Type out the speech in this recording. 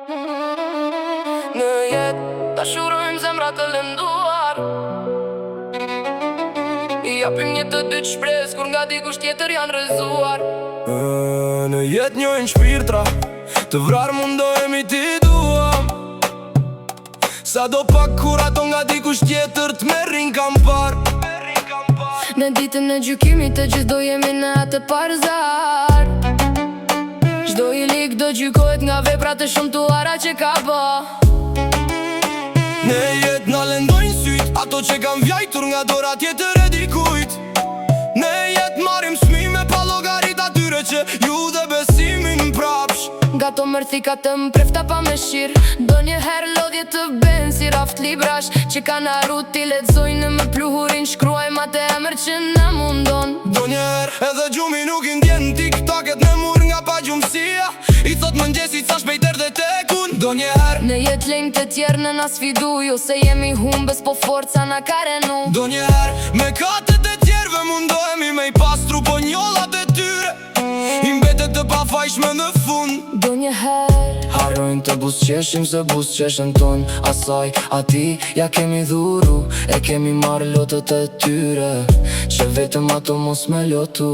Në jetë ta shurojmë zemra të lënduar, I japim një të dy shpres kur nga dikush tjetër janë rëzuar. Në jetë njojnë shpirtra, të vrarë mundohemi ti duam, sa do pak kur ato nga dikush tjetër të merrin kam par. Në ditën e gjykimit të gjithë do jemi në atë parzar. Çdo I lik do gjykohet nga veprat e shumtuara që ka bë. Në jetë na lëndojnë syt ato që kam vjajtur nga dora tjetër e dikujt. Në jetë marim smime pa llogarit atyre që ju dhe besimin mprapsh. Nga to mërthika të mprefta pa me shir, do njëherë lodhje të ben si raft librash që kanë arrut t'i lexojnë në më pluhurin, shkruajmë atë emër që na mundon. Do njerë edhe gjumi nuk I ndjen TikToket në mur nga pa gjumësia, I thot mëngjesit sa shpejt erdhe tek unë. Do njerë në jetë lejmë të tjerë në na sfidu, jo se jemi humbes po forca na ka renu. Do njerë me katët e tjerve mundohemi me I pastru po njollat e tyre, I mbetet të pafajshme në fund. Do njëherë harrojnë të busqeshim se busqeshen ton, asaj ati ja kemi dhuru, e kemi marrë lotët e tyre, që vetëm ato mos me lotu.